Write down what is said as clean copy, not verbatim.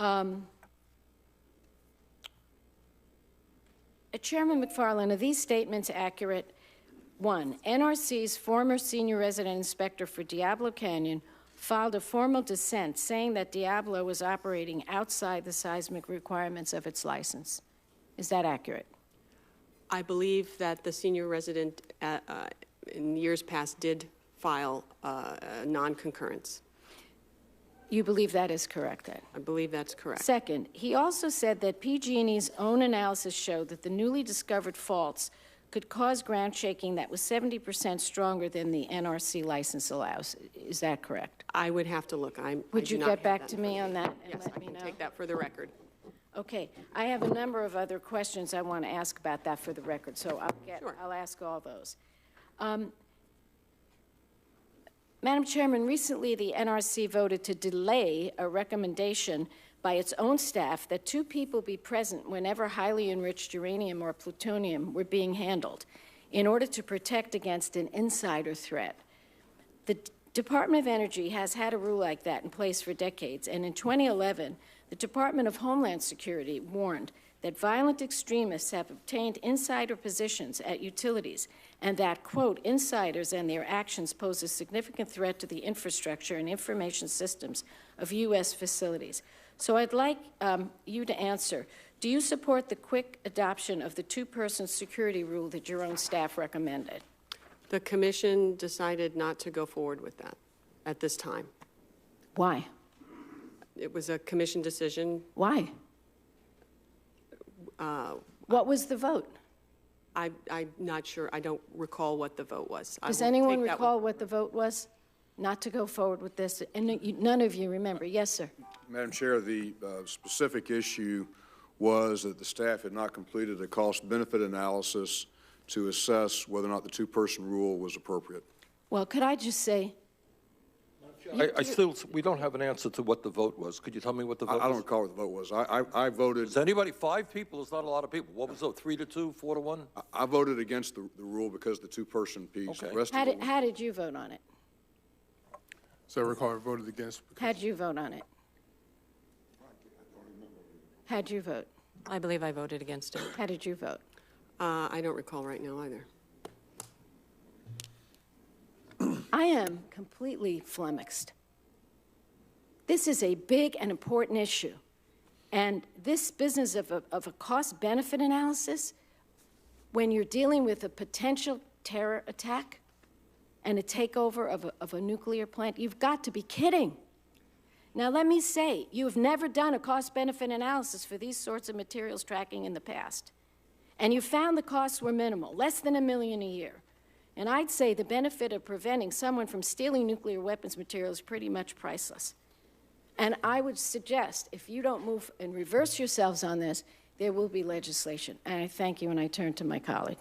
Chairman McFarland, are these statements accurate? One, NRC's former senior resident inspector for Diablo Canyon filed a formal dissent saying that Diablo was operating outside the seismic requirements of its license. Is that accurate? I believe that the senior resident in years past did file a non-concurrence. You believe that is correct, then? I believe that's correct. Second, he also said that PG&E's own analysis showed that the newly discovered faults could cause ground shaking that was 70% stronger than the NRC license allows. Is that correct? I would have to look. Would you get back to me on that and yes, let me know? I can take that for the record. Okay. I have a number of other questions I want to ask about that for the record, so Sure. I'll ask all those. Madam Chairman, recently the NRC voted to delay a recommendation by its own staff that 2 people be present whenever highly enriched uranium or plutonium were being handled in order to protect against an insider threat. The Department of Energy has had a rule like that in place for decades, and in 2011, the Department of Homeland Security warned that violent extremists have obtained insider positions at utilities and that, quote, insiders and their actions pose a significant threat to the infrastructure and information systems of U.S. facilities. So I'd like you to answer, do you support the quick adoption of the 2-person security rule that your own staff recommended? The Commission decided not to go forward with that at this time. Why? It was a Commission decision. Why? What was the vote? I'm not sure. I don't recall what the vote was. Does anyone recall what the vote was? Not to go forward with this? And none of you remember. Yes, sir. Madam Chair, the specific issue was that the staff had not completed a cost-benefit analysis to assess whether or not the 2-person rule was appropriate. Well, could I just say, we don't have an answer to what the vote was. Could you tell me what the vote was? I don't recall what the vote was. I voted. Is anybody? 5 people is not a lot of people. What was it? 3-2, 4-1? I voted against the rule because of the 2-person piece. Okay. The rest how did you vote on it? So I recall I voted against. How'd you vote on it? How'd you vote? I believe I voted against it. How did you vote? I don't recall right now either. I am completely flummoxed. This is a big and important issue. And this business of a cost-benefit analysis, when you're dealing with a potential terror attack and a takeover of a nuclear plant, you've got to be kidding. Now, let me say, you've never done a cost-benefit analysis for these sorts of materials tracking in the past. And you found the costs were minimal, less than $1 million a year. And I'd say the benefit of preventing someone from stealing nuclear weapons material is pretty much priceless. And I would suggest, if you don't move and reverse yourselves on this, there will be legislation. And I thank you, and I turn to my colleague.